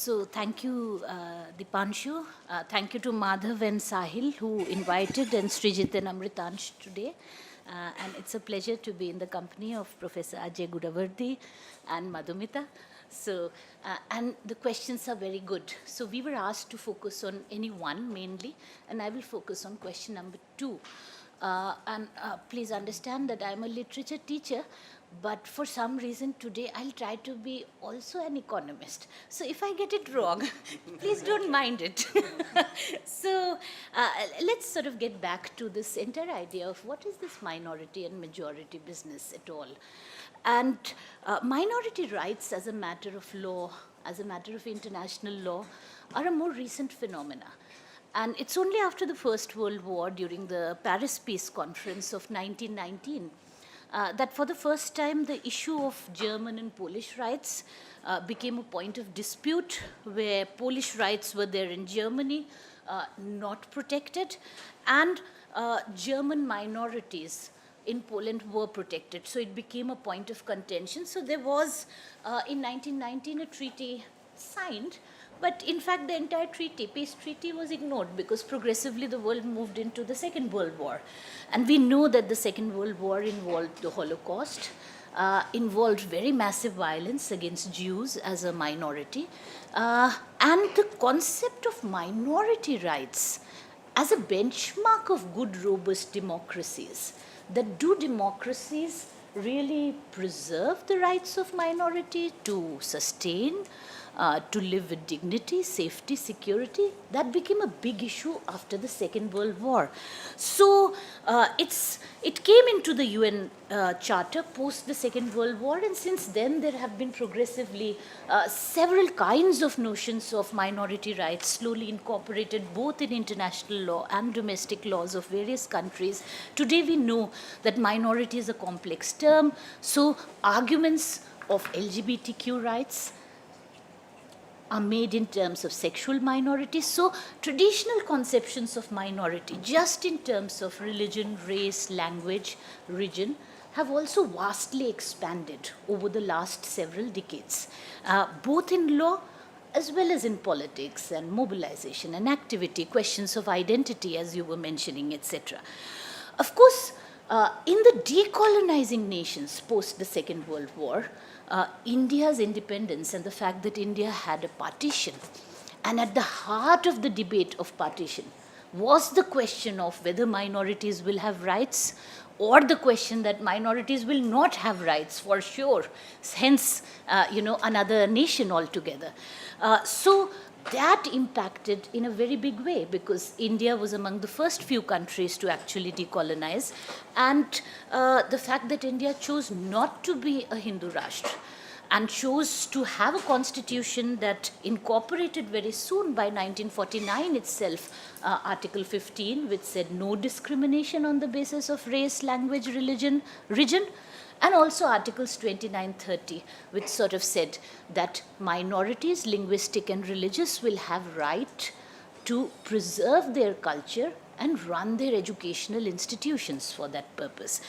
So thank you, Dipanshu. Thank you to Madhav and Sahil who invited and Srijit and Amritansh today. And it's a pleasure to be in the company of Professor Ajay Gudavardi and Madhumita. So, and the questions are very good. So we were asked to focus on any one mainly, and I will focus on question number 2. Please understand that I'm a literature teacher, but for some reason today I'll try to be also an economist. So if I get it wrong, please don't mind it. So let's sort of get back to this entire idea of what is this minority and majority business at all. And minority rights as a matter of law, as a matter of international law, are a more recent phenomena. And it's only after the First World War, during the Paris Peace Conference of 1919, that for the first time the issue of German and Polish rights became a point of dispute, where Polish rights were there in Germany, not protected, and German minorities in Poland were protected. So it became a point of contention. So there was, in 1919, a treaty signed, but in fact the entire treaty, peace treaty, was ignored because progressively the world moved into the Second World War. And we know that the Second World War involved the Holocaust, involved very massive violence against Jews as a minority, and the concept of minority rights as a benchmark of good, robust democracies. That do democracies really preserve the rights of minority to sustain, to live with dignity, safety, security? That became a big issue after the Second World War. So it came into the UN Charter post the Second World War, and since then there have been progressively several kinds of notions of minority rights slowly incorporated both in international law and domestic laws of various countries. Today we know that minority is a complex term, so arguments of LGBTQ rights are made in terms of sexual minorities. So traditional conceptions of minority, just in terms of religion, race, language, region, have also vastly expanded over the last several decades, both in law as well as in politics and mobilization and activity, questions of identity, as you were mentioning, etc. Of course, in the decolonizing nations post the Second World War, India's independence and the fact that India had a partition, and at the heart of the debate of partition was the question of whether minorities will have rights, or the question that minorities will not have rights for sure, hence another nation altogether. So that impacted in a very big way, because India was among the first few countries to actually decolonize, and the fact that India chose not to be a Hindu Rashtra and chose to have a constitution that incorporated very soon, by 1949 itself, Article 15, which said no discrimination on the basis of race, language, religion, region, and also Articles 29-30, which sort of said that minorities, linguistic and religious, will have right to preserve their culture and run their educational institutions for that purpose.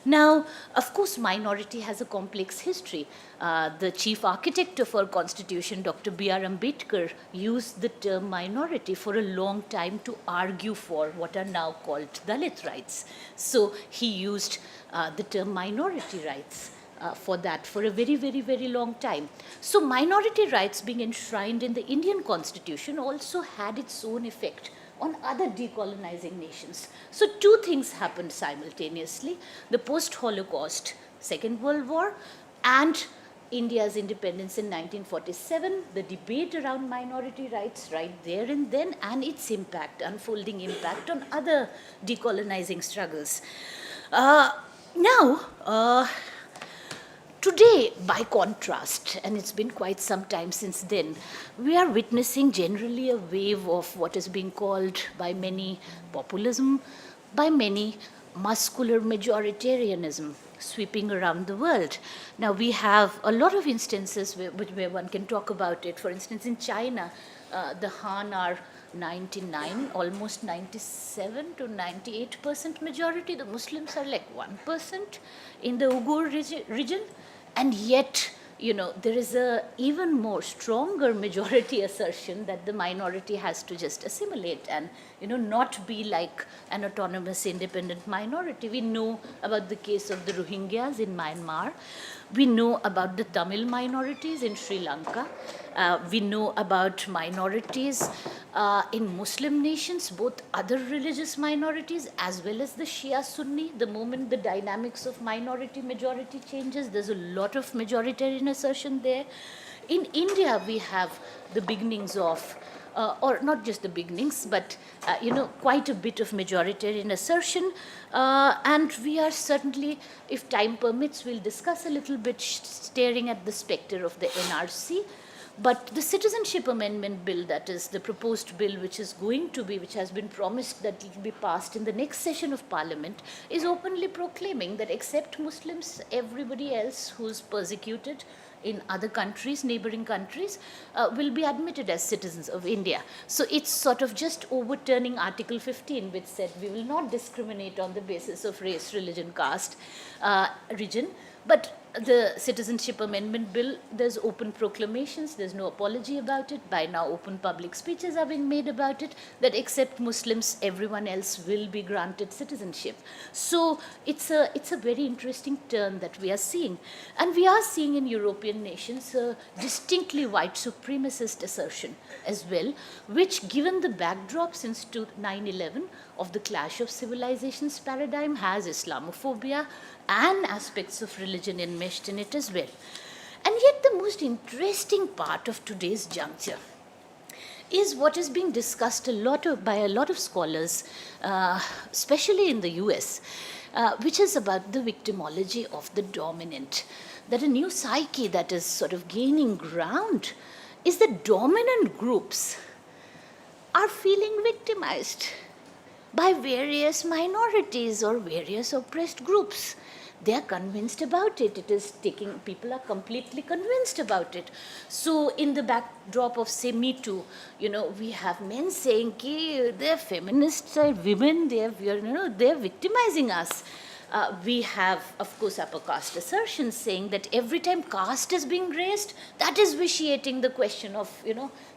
Now, of course, minority has a complex history. The chief architect of our constitution, Dr. B.R. Ambedkar, used the term minority for a long time to argue for what are now called Dalit rights. So he used the term minority rights for that for a very, very, very long time. So minority rights being enshrined in the Indian constitution also had its own effect on other decolonizing nations. So two things happened simultaneously: the post-Holocaust Second World War and India's independence in 1947, the debate around minority rights right there and then, and its impact, unfolding impact on other decolonizing struggles. Today, by contrast, and it's been quite some time since then, we are witnessing generally a wave of what is being called by many populism, by many muscular majoritarianism sweeping around the world. Now, we have a lot of instances where one can talk about it. For instance, in China, the Han are 99, almost 97 to 98% majority. The Muslims are like 1% in the Uyghur region. And yet, there is a even more stronger majority assertion that the minority has to just assimilate and, not be like an autonomous, independent minority. We know about the case of the Rohingyas in Myanmar. We know about the Tamil minorities in Sri Lanka. We know about minorities in Muslim nations, both other religious minorities as well as the Shia Sunni. The moment the dynamics of minority-majority changes, there's a lot of majoritarian assertion there. In India, we have the beginnings of or not just the beginnings, but quite a bit of majoritarian assertion. And we are certainly, if time permits, we'll discuss a little bit staring at the specter of the NRC. But the Citizenship Amendment Bill, that is the proposed bill which has been promised that it will be passed in the next session of Parliament, is openly proclaiming that except Muslims, everybody else who's persecuted in other countries, neighboring countries, will be admitted as citizens of India. So it's sort of just overturning Article 15, which said we will not discriminate on the basis of race, religion, caste, region. But the Citizenship Amendment Bill, there's open proclamations, there's no apology about it. By now, open public speeches are being made about it, that except Muslims, everyone else will be granted citizenship. So it's a very interesting turn that we are seeing. And we are seeing in European nations a distinctly white supremacist assertion as well, which, given the backdrop since 9/11 of the clash of civilizations paradigm, has Islamophobia and aspects of religion enmeshed in it as well. And yet the most interesting part of today's juncture is what is being discussed by a lot of scholars, especially in the US, which is about the victimology of the dominant. That a new psyche that is sort of gaining ground is that dominant groups are feeling victimized by various minorities or various oppressed groups. They are convinced about it. People are completely convinced about it. So in the backdrop of, say, Me Too, we have men saying, they're feminists, women, they're victimizing us. We have, of course, upper caste assertions saying that every time caste is being raised, that is vitiating the question of,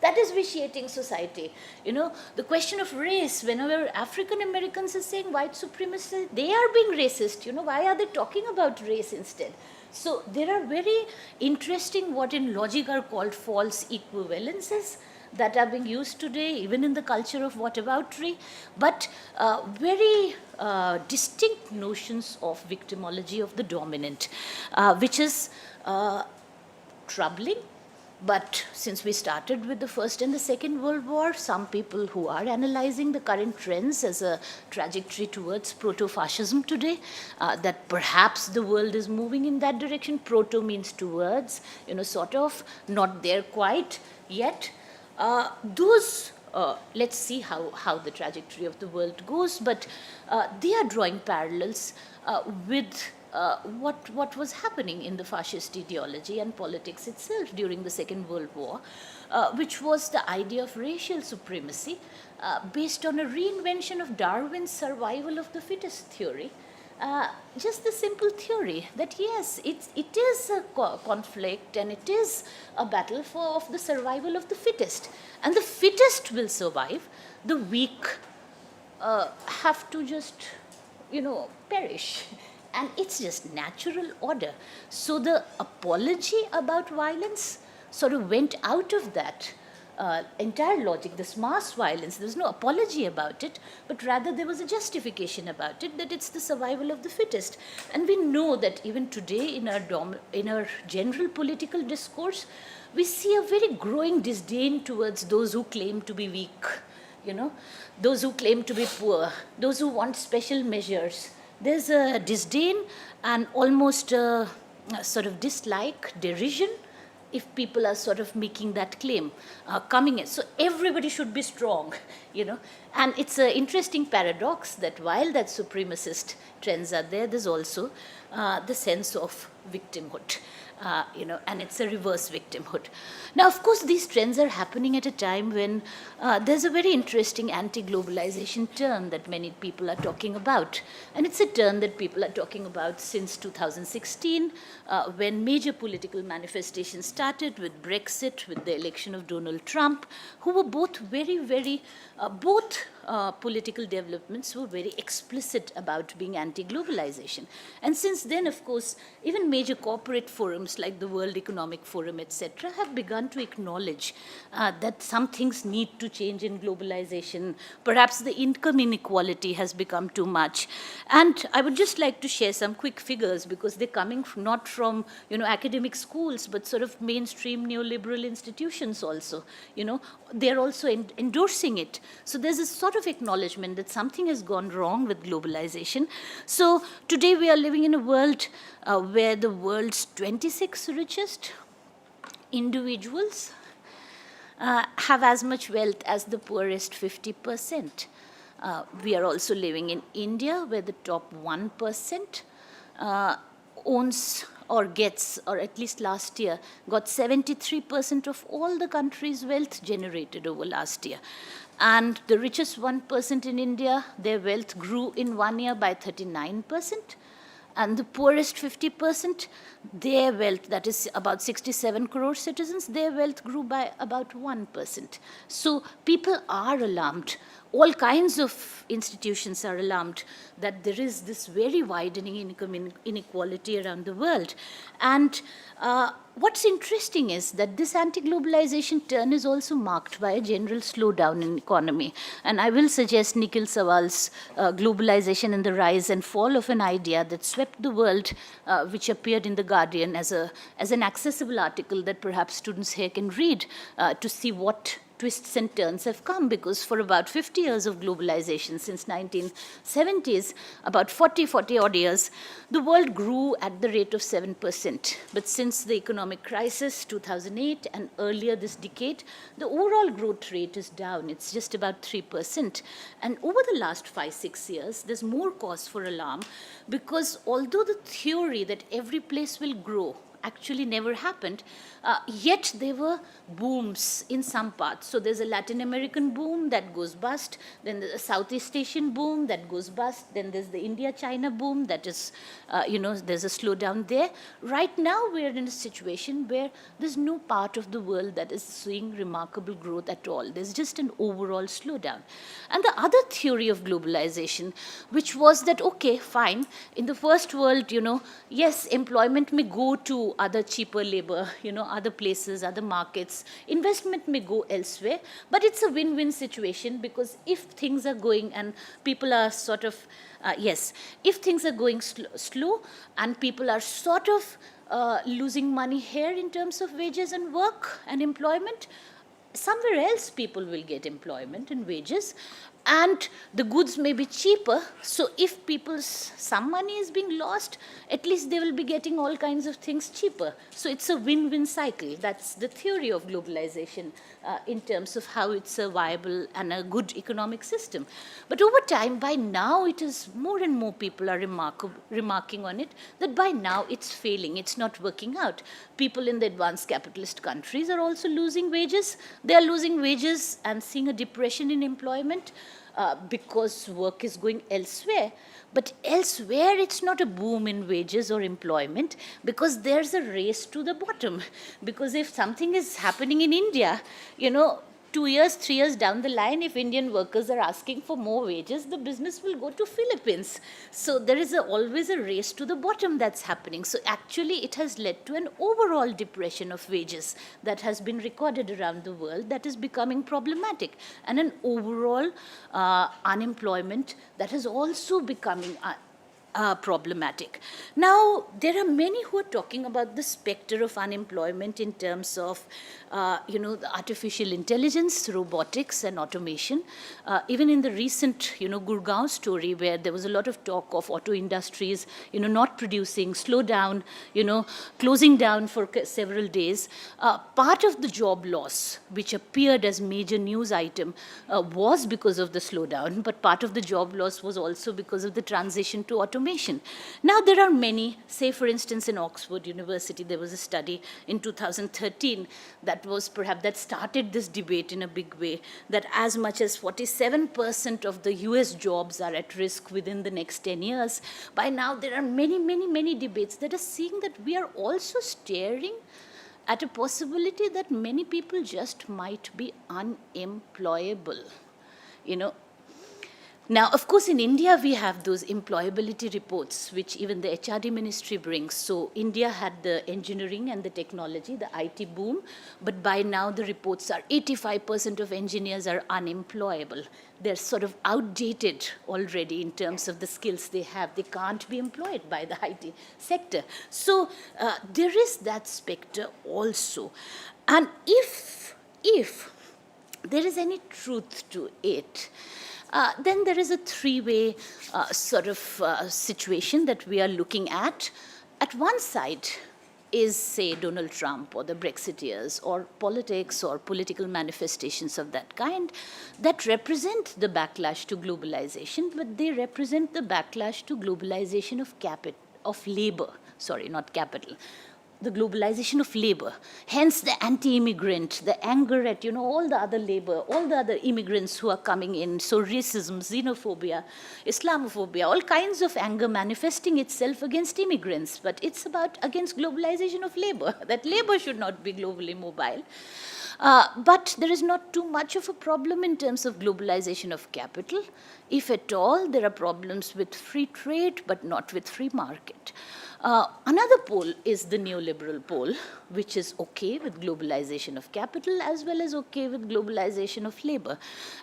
that is vitiating society. The question of race, whenever African Americans are saying white supremacy, they are being racist. Why are they talking about race instead? So there are very interesting, what in logic are called false equivalences, that are being used today, even in the culture of whataboutery, but very distinct notions of victimology of the dominant, which is troubling. But since we started with the First and the Second World War, some people who are analyzing the current trends as a trajectory towards proto-fascism today, that perhaps the world is moving in that direction. Proto means towards, sort of, not there quite yet. Let's see how the trajectory of the world goes, but they are drawing parallels with what was happening in the fascist ideology and politics itself during the Second World War, which was the idea of racial supremacy based on a reinvention of Darwin's survival of the fittest theory. Just the simple theory that yes, it is a conflict and it is a battle of the survival of the fittest, and the fittest will survive. The weak have to just, perish, and it's just natural order. So the apology about violence sort of went out of that entire logic, this mass violence. There was no apology about it, but rather there was a justification about it, that it's the survival of the fittest. And we know that even today in our general political discourse, we see a very growing disdain towards those who claim to be weak, those who claim to be poor, those who want special measures. There's a disdain and almost a sort of dislike, derision, if people are sort of making that claim, coming in. So everybody should be strong, And it's an interesting paradox that while that supremacist trends are there, there's also the sense of victimhood. And it's a reverse victimhood. Now, of course, these trends are happening at a time when there's a very interesting anti-globalization turn that many people are talking about. And it's a turn that people are talking about since 2016, when major political manifestations started with Brexit, with the election of Donald Trump, who were both both political developments were very explicit about being anti-globalization. And since then, of course, even major corporate forums like the World Economic Forum, etc., have begun to acknowledge that some things need to change in globalization. Perhaps the income inequality has become too much. And I would just like to share some quick figures, because they're coming not from academic schools, but sort of mainstream neoliberal institutions also. They're also endorsing it. So there's a sort of acknowledgement that something has gone wrong with globalization. So today we are living in a world where the world's 26 richest individuals have as much wealth as the poorest 50%. We are also living in India, where the top 1% owns or gets, or at least last year, got 73% of all the country's wealth generated over last year. And the richest 1% in India, their wealth grew in 1 year by 39%. And the poorest 50%, their wealth, that is about 67 crore citizens, their wealth grew by about 1%. So people are alarmed. All kinds of institutions are alarmed that there is this very widening income inequality around the world. And what's interesting is that this anti-globalization turn is also marked by a general slowdown in economy. And I will suggest Nikhil Sawal's Globalization and the Rise and Fall of an Idea that swept the world, which appeared in The Guardian as an accessible article that perhaps students here can read to see what twists and turns have come, because for about 50 years of globalization, since 1970s, about 40 odd years, the world grew at the rate of 7%. But since the economic crisis, 2008, and earlier this decade, the overall growth rate is down. It's just about 3%. And over the last 5-6 years, there's more cause for alarm, because although the theory that every place will grow actually never happened, yet there were booms in some parts. So there's a Latin American boom that goes bust, then there's a Southeast Asian boom that goes bust, then there's the India-China boom that is, there's a slowdown there. Right now we're in a situation where there's no part of the world that is seeing remarkable growth at all. There's just an overall slowdown. And the other theory of globalization, which was that, okay, fine, in the first world, yes, employment may go to other cheaper labor, other places, other markets. Investment may go elsewhere, but it's a win-win situation, because if things are going and people are sort of, if things are going slow and people are sort of losing money here in terms of wages and work and employment, somewhere else people will get employment and wages, and the goods may be cheaper. So if some money is being lost, at least they will be getting all kinds of things cheaper. So it's a win-win cycle. That's the theory of globalization in terms of how it's a viable and a good economic system. But over time, by now, it is more and more people are remarking on it, that by now it's failing, it's not working out. People in the advanced capitalist countries are also losing wages. They are losing wages and seeing a depression in employment because work is going elsewhere. But elsewhere, it's not a boom in wages or employment, because there's a race to the bottom. Because if something is happening in India, 2 years, 3 years down the line, if Indian workers are asking for more wages, the business will go to Philippines. So there is always a race to the bottom that's happening. So actually, it has led to an overall depression of wages that has been recorded around the world that is becoming problematic, and an overall unemployment that is also becoming problematic. Now, there are many who are talking about the specter of unemployment in terms of, the artificial intelligence, robotics, and automation. Even in the recent, Gurgaon story, where there was a lot of talk of auto industries, not producing, slow down, closing down for several days. Part of the job loss, which appeared as major news item, was because of the slowdown, but part of the job loss was also because of the transition to automation. transformation. Now there are many, say for instance in Oxford University, there was a study in 2013 that started this debate in a big way, that as much as 47% of the US jobs are at risk within the next 10 years. By now there are many, many, many debates that are seeing that we are also staring at a possibility that many people just might be unemployable. You know, now, of course, in India, we have those employability reports, which even the HRD ministry brings. So India had the engineering and the technology, the IT boom, but by now the reports are 85% of engineers are unemployable. They're sort of outdated already in terms of the skills they have. They can't be employed by the IT sector. So there is that specter also. And if there is any truth to it, then there is a three-way situation that we are looking at. At one side is, say, Donald Trump or the Brexiteers or politics or political manifestations of that kind that represent the backlash to globalization, but they represent the backlash to globalization of labor, sorry, not capital, the globalization of labor, hence the anti-immigrant, the anger at, all the other labor, all the other immigrants who are coming in, so racism, xenophobia, Islamophobia, all kinds of anger manifesting itself against immigrants, but it's about against globalization of labor, that labor should not be globally mobile. But there is not too much of a problem in terms of globalization of capital. If at all, there are problems with free trade, but not with free market. Another pole is the neoliberal pole, which is okay with globalization of capital as well as okay with globalization of labor.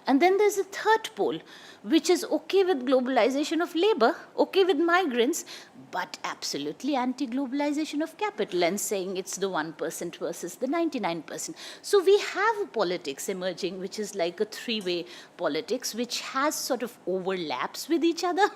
And then there's a third pole, which is okay with globalization of labor, okay with migrants, but absolutely anti-globalization of capital and saying it's the 1% versus the 99%. So we have politics emerging, which is like a three-way politics, which has sort of overlaps with each other,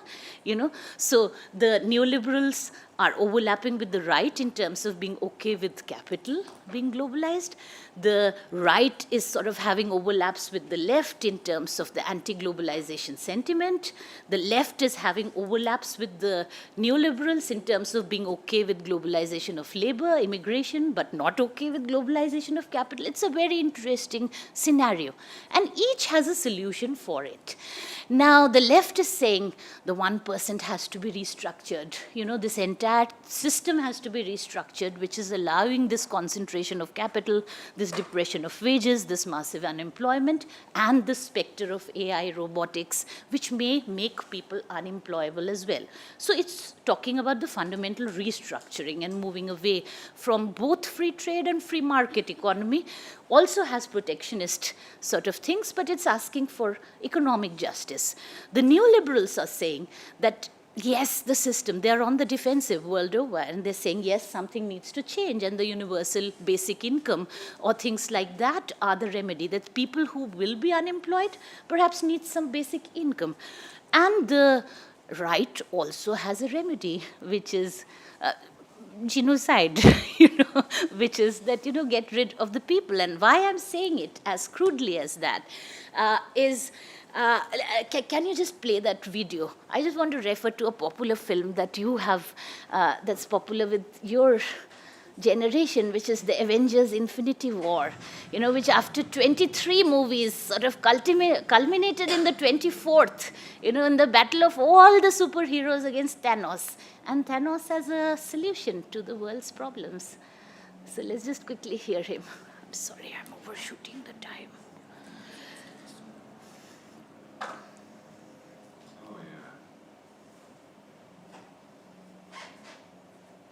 So the neoliberals are overlapping with the right in terms of being okay with capital being globalized. The right is sort of having overlaps with the left in terms of the anti-globalization sentiment. The left is having overlaps with the neoliberals in terms of being okay with globalization of labor, immigration, but not okay with globalization of capital. It's a very interesting scenario. And each has a solution for it. Now, the left is saying the 1% has to be restructured. This entire system has to be restructured, which is allowing this concentration of capital, this depression of wages, this massive unemployment, and the specter of AI robotics, which may make people unemployable as well. So it's talking about the fundamental restructuring and moving away from both free trade and free market economy. Also has protectionist sort of things, but it's asking for economic justice. The neoliberals are saying that yes, the system, they're on the defensive world over, and they're saying, yes, something needs to change, and the universal basic income or things like that are the remedy, that people who will be unemployed perhaps need some basic income. And the right also has a remedy, which is genocide, which is that, get rid of the people. And why I'm saying it as crudely as that is, can you just play that video? I just want to refer to a popular film that you have, that's popular with your generation, which is the Avengers Infinity War, which after 23 movies sort of culminated in the 24th, in the battle of all the superheroes against Thanos. And Thanos has a solution to the world's problems. So let's just quickly hear him. I'm sorry, I'm overshooting the time. Oh, yeah.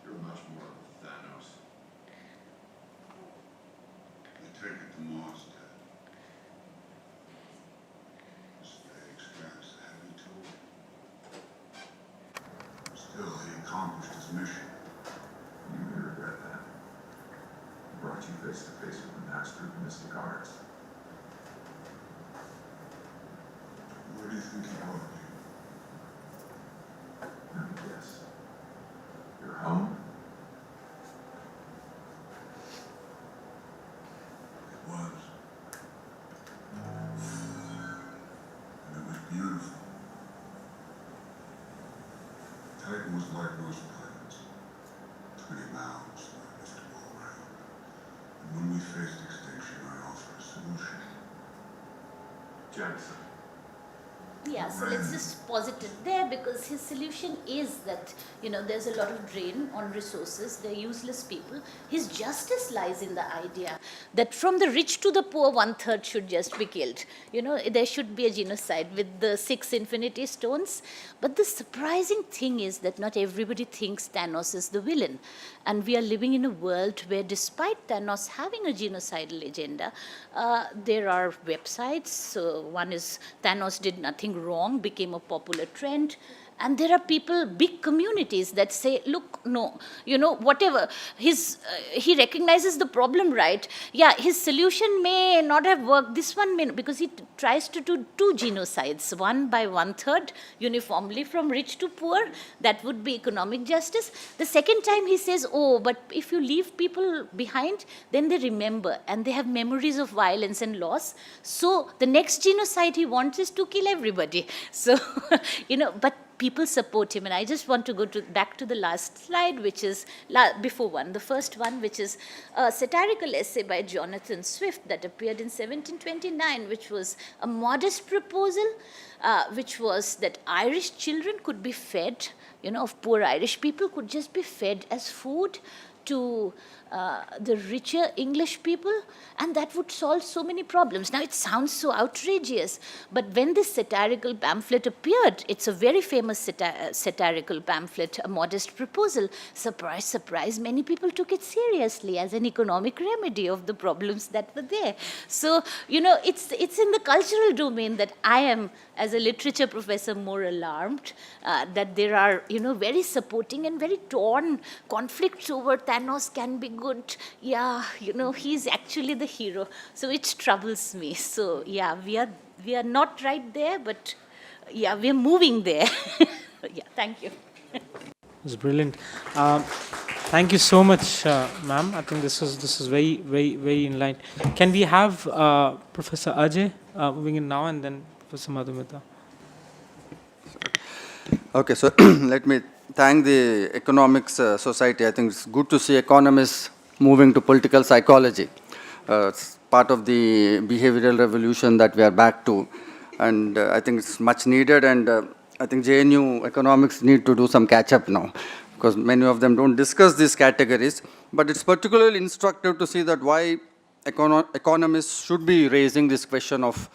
You're much more of Thanos. They take it to Mars, Dad. They extracts a heavy tool. Still, he accomplished his mission. You may regret that. It brought you face to face with the master of mystic arts. Where do you think he brought me? Let me guess. Your home? It was. And it was beautiful. Titan was like most planets. Tiny mounds that live to go around. And when we faced extinction, I offered a solution. Jackson. Yeah, so let's just pause it there, because his solution is that, there's a lot of drain on resources, they're useless people. His justice lies in the idea that from the rich to the poor, 1/3 should just be killed. There should be a genocide with the 6 infinity stones. But the surprising thing is that not everybody thinks Thanos is the villain. And we are living in a world where, despite Thanos having a genocidal agenda, there are websites. So one is Thanos did nothing wrong, became a popular trend. And there are people, big communities that say, look, no, whatever. He recognizes the problem, right? Yeah, his solution may not have worked. This one may, because he tries to do 2 genocides, one by 1/3, uniformly from rich to poor. That would be economic justice. The second time he says, oh, but if you leave people behind, then they remember and they have memories of violence and loss. So the next genocide he wants is to kill everybody. So, but people support him. And I just want to go back to the last slide, which is before one, the first one, which is a satirical essay by Jonathan Swift that appeared in 1729, which was a modest proposal, which was that Irish children could be fed, of poor Irish people could just be fed as food to the richer English people, and that would solve so many problems. Now, it sounds so outrageous, but when this satirical pamphlet appeared, it's a very famous satirical pamphlet, A Modest Proposal. Surprise, surprise, many people took it seriously as an economic remedy of the problems that were there. So, it's in the cultural domain that I am, as a literature professor, more alarmed that there are, very supporting and very torn conflicts over Thanos can be good. Yeah, he's actually the hero. So it troubles me. So yeah, we are not right there, but yeah, we're moving there. Yeah, thank you. It was brilliant. Thank you so much, ma'am. I think this is very, very, very in line. Can we have Professor Ajay moving in now, and then Professor Madhumita? Okay, so let me thank the Economics Society. I think it's good to see economists moving to political psychology. It's part of the behavioral revolution that we are back to. And I think it's much needed, and I think JNU economics need to do some catch-up now, because many of them don't discuss these categories. But it's particularly instructive to see that why economists should be raising this question of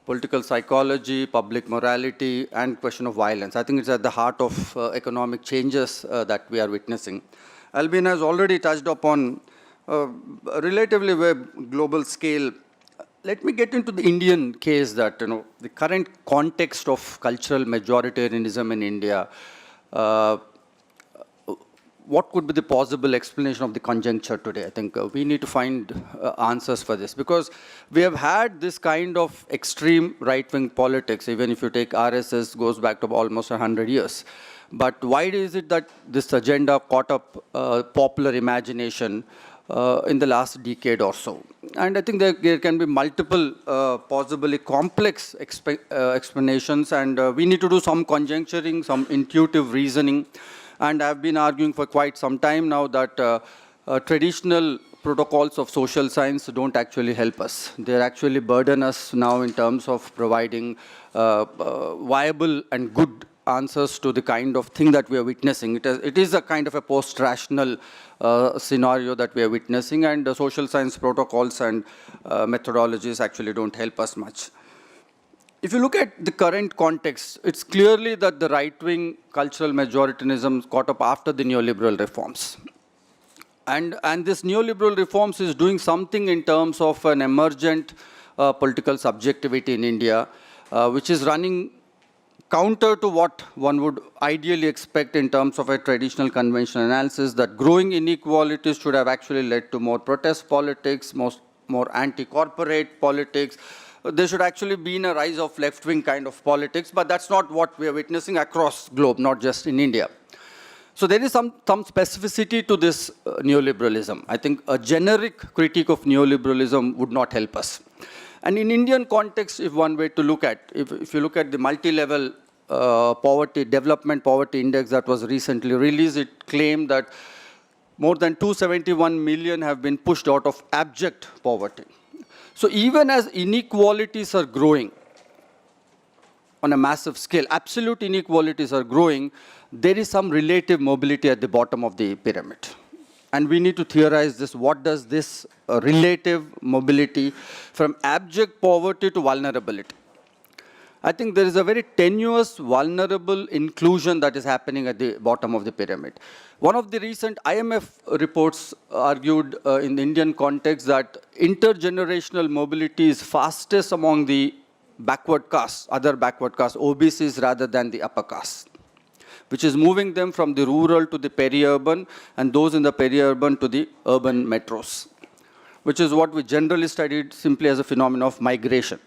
political psychology, public morality, and question of violence. I think it's at the heart of economic changes that we are witnessing. Albin has already touched upon a relatively global scale. Let me get into the Indian case that, the current context of cultural majoritarianism in India, what could be the possible explanation of the conjuncture today? I think we need to find answers for this, because we have had this kind of extreme right-wing politics. Even if you take RSS, goes back to almost 100 years. But why is it that this agenda caught up popular imagination in the last decade or so? And I think there can be multiple possibly complex explanations, and we need to do some conjecturing, some intuitive reasoning. And I've been arguing for quite some time now that traditional protocols of social science don't actually help us. They actually burden us now in terms of providing viable and good answers to the kind of thing that we are witnessing. It is a kind of a post-rational scenario that we are witnessing, and the social science protocols and methodologies actually don't help us much. If you look at the current context, it's clearly that the right-wing cultural majoritarianism caught up after the neoliberal reforms. And this neoliberal reforms is doing something in terms of an emergent political subjectivity in India, which is running counter to what one would ideally expect in terms of a traditional conventional analysis, that growing inequalities should have actually led to more protest politics, more anti-corporate politics. There should actually be a rise of left-wing kind of politics, but that's not what we are witnessing across globe, not just in India. So there is some specificity to this neoliberalism. I think a generic critique of neoliberalism would not help us. And in Indian context, if one way to look at, if you look at the multi-level development poverty index that was recently released, it claimed that more than 271 million have been pushed out of abject poverty. So even as inequalities are growing on a massive scale, absolute inequalities are growing, there is some relative mobility at the bottom of the pyramid. And we need to theorize this. What does this relative mobility from abject poverty to vulnerability? I think there is a very tenuous, vulnerable inclusion that is happening at the bottom of the pyramid. One of the recent IMF reports argued in the Indian context that intergenerational mobility is fastest among the backward castes, other backward castes, OBCs rather than the upper castes, which is moving them from the rural to the peri-urban and those in the peri-urban to the urban metros, which is what we generally studied simply as a phenomenon of migration.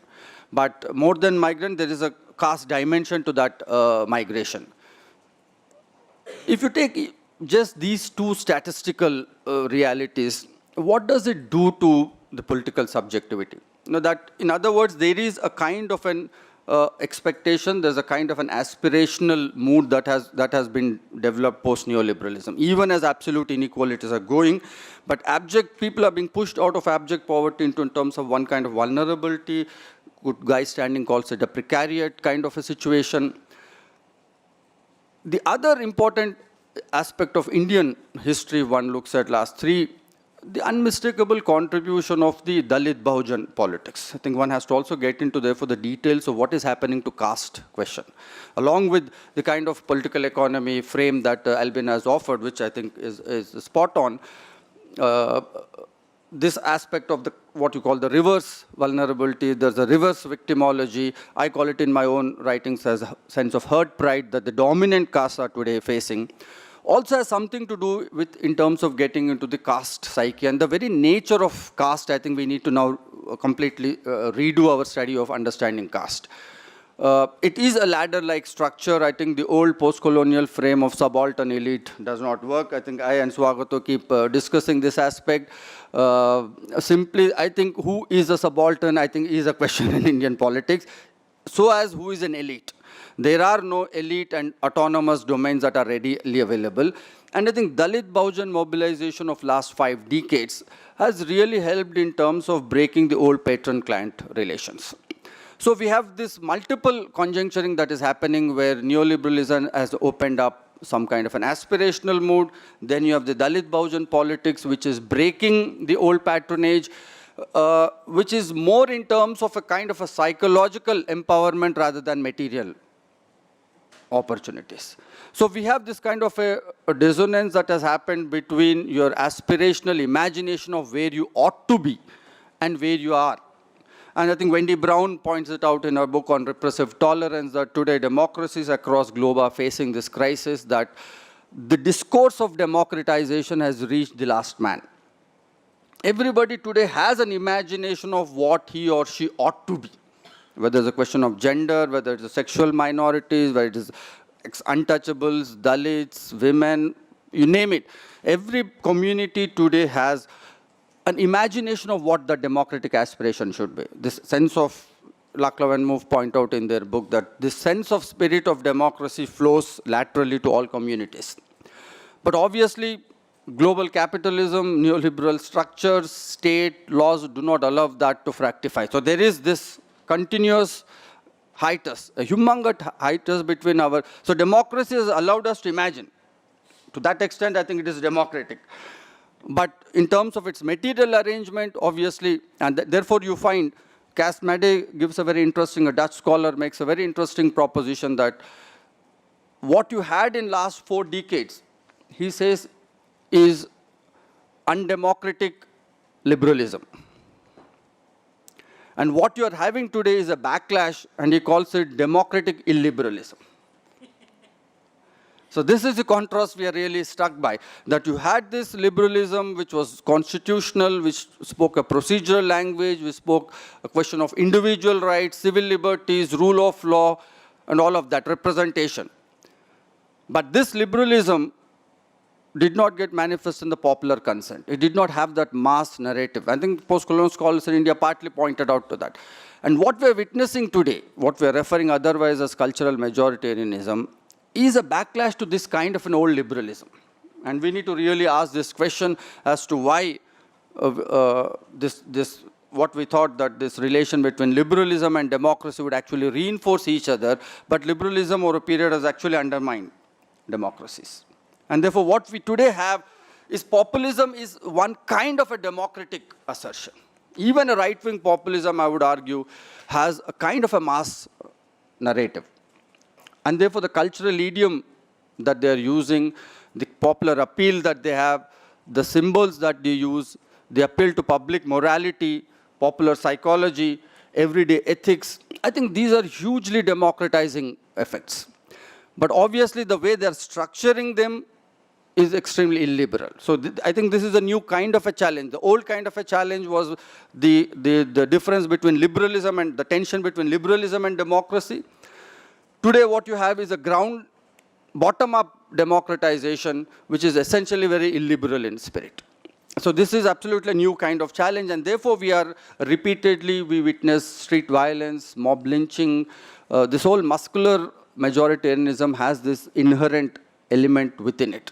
But more than migrant, there is a caste dimension to that migration. If you take just these two statistical realities, what does it do to the political subjectivity? You know, that, in other words, there is a kind of an expectation, there's a kind of an aspirational mood that has been developed post-neoliberalism, even as absolute inequalities are growing. But abject people are being pushed out of abject poverty into in terms of one kind of vulnerability. Good guy standing calls it a precariat kind of a situation. The other important aspect of Indian history one looks at last three, the unmistakable contribution of the Dalit Bahujan politics. I think one has to also get into therefore the details of what is happening to caste question, along with the kind of political economy frame that Albin has offered, which I think is spot on. This aspect of the what you call the reverse vulnerability, there's a reverse victimology. I call it in my own writings as a sense of hurt pride that the dominant castes are today facing. Also has something to do with in terms of getting into the caste psyche and the very nature of caste. I think we need to now completely redo our study of understanding caste. It is a ladder-like structure. I think the old post-colonial frame of subaltern elite does not work. I think I and Swagato keep discussing this aspect. Simply, I think who is a subaltern, I think is a question in Indian politics. So as who is an elite. There are no elite and autonomous domains that are readily available. And I think Dalit Bahujan mobilization of last 5 decades has really helped in terms of breaking the old patron-client relations. So we have this multiple conjuncturing that is happening where neoliberalism has opened up some kind of an aspirational mood. Then you have the Dalit Bahujan politics, which is breaking the old patronage, which is more in terms of a kind of a psychological empowerment rather than material opportunities. So we have this kind of a dissonance that has happened between your aspirational imagination of where you ought to be and where you are. And I think Wendy Brown points it out in her book on repressive tolerance that today democracies across globe are facing this crisis, that the discourse of democratization has reached the last man. Everybody today has an imagination of what he or she ought to be, whether it's a question of gender, whether it's sexual minorities, whether it is untouchables, Dalits, women, you name it. Every community today has an imagination of what the democratic aspiration should be. This sense of, Laclau and Moove point out in their book that this sense of spirit of democracy flows laterally to all communities. But obviously, global capitalism, neoliberal structures, state laws do not allow that to fructify. So there is this continuous hiatus, a humongous hiatus between our... So democracy has allowed us to imagine. To that extent, I think it is democratic. But in terms of its material arrangement, obviously, and therefore you find, Cas Made gives a very interesting, a Dutch scholar makes a very interesting proposition that what you had in last 4 decades, he says, is undemocratic liberalism. And what you are having today is a backlash, and he calls it democratic illiberalism. So this is the contrast we are really struck by, that you had this liberalism which was constitutional, which spoke a procedural language, which spoke a question of individual rights, civil liberties, rule of law, and all of that, representation. But this liberalism did not get manifest in the popular consent. It did not have that mass narrative. I think post-colonial scholars in India partly pointed out to that. And what we're witnessing today, what we're referring otherwise as cultural majoritarianism, is a backlash to this kind of an old liberalism. And we need to really ask this question as to why what we thought that this relation between liberalism and democracy would actually reinforce each other, but liberalism over a period has actually undermined democracies. And therefore, what we today have is populism is one kind of a democratic assertion. Even a right-wing populism, I would argue, has a kind of a mass narrative. And therefore, the cultural idiom that they are using, the popular appeal that they have, the symbols that they use, the appeal to public morality, popular psychology, everyday ethics, I think these are hugely democratizing effects. But obviously, the way they are structuring them is extremely illiberal. So I think this is a new kind of a challenge. The old kind of a challenge was the difference between liberalism and the tension between liberalism and democracy. Today, what you have is a bottom-up democratization, which is essentially very illiberal in spirit. So this is absolutely a new kind of challenge, and therefore we witness street violence, mob lynching. This whole muscular majoritarianism has this inherent element within it.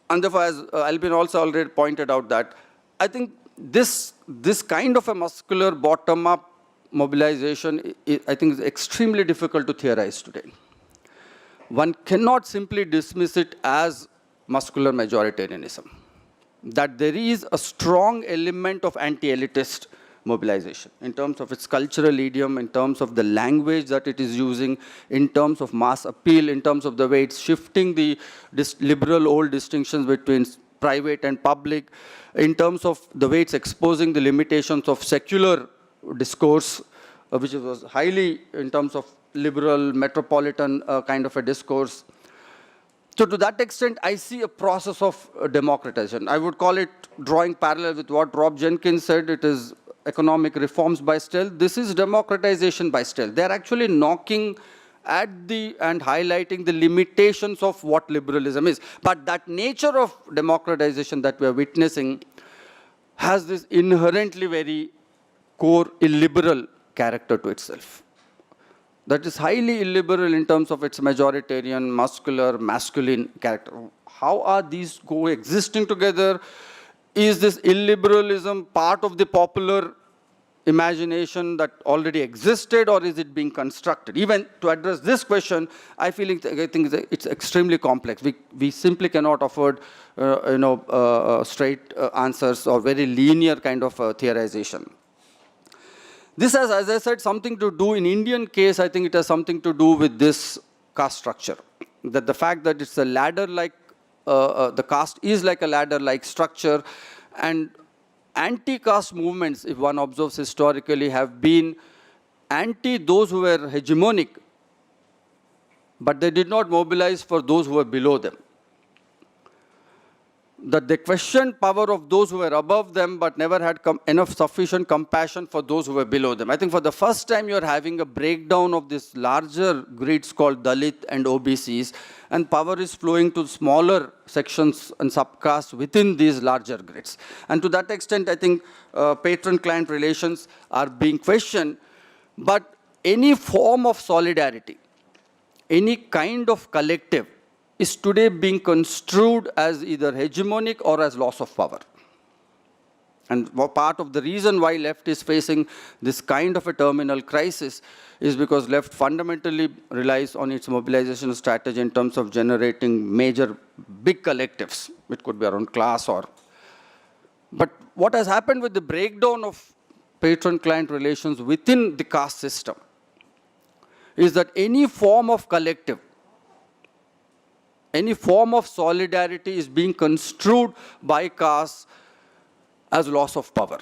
And therefore, as Albin also already pointed out, that I think this kind of a muscular bottom-up mobilization, I think, is extremely difficult to theorize today. One cannot simply dismiss it as muscular majoritarianism. That there is a strong element of anti-elitist mobilization in terms of its cultural idiom, in terms of the language that it is using, in terms of mass appeal, in terms of the way it's shifting the liberal old distinctions between private and public, in terms of the way it's exposing the limitations of secular discourse, which was highly in terms of liberal, metropolitan kind of a discourse. So to that extent, I see a process of democratization. I would call it, drawing parallel with what Rob Jenkins said, it is economic reforms by stealth. This is democratization by stealth. They're actually knocking at and highlighting the limitations of what liberalism is. But that nature of democratization that we are witnessing has this inherently very core illiberal character to itself. That is highly illiberal in terms of its majoritarian, muscular, masculine character. How are these coexisting together? Is this illiberalism part of the popular imagination that already existed, or is it being constructed? Even to address this question, I think it's extremely complex. We simply cannot afford straight answers or very linear kind of theorization. This has, as I said, something to do, in Indian case, I think it has something to do with this caste structure. That the fact that it's a ladder-like, the caste is like a ladder-like structure, and anti-caste movements, if one observes historically, have been anti those who were hegemonic, but they did not mobilize for those who were below them. That they questioned power of those who were above them, but never had enough sufficient compassion for those who were below them. I think for the first time you're having a breakdown of this larger grids called Dalit and OBCs, and power is flowing to smaller sections and subcastes within these larger grids. And to that extent, I think patron-client relations are being questioned, but any form of solidarity, any kind of collective, is today being construed as either hegemonic or as loss of power. And part of the reason why left is facing this kind of a terminal crisis is because left fundamentally relies on its mobilization strategy in terms of generating major big collectives. It could be around class or... But what has happened with the breakdown of patron-client relations within the caste system is that any form of collective, any form of solidarity is being construed by caste as loss of power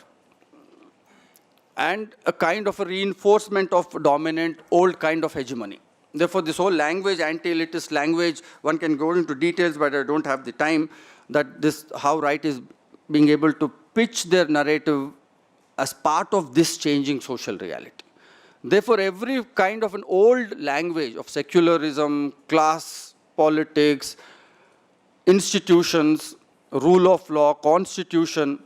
and a kind of a reinforcement of dominant old kind of hegemony. Therefore, this whole language, anti-elitist language, one can go into details, but I don't have the time, that this, how right is being able to pitch their narrative as part of this changing social reality. Therefore, every kind of an old language of secularism, class, politics, institutions, rule of law, constitution,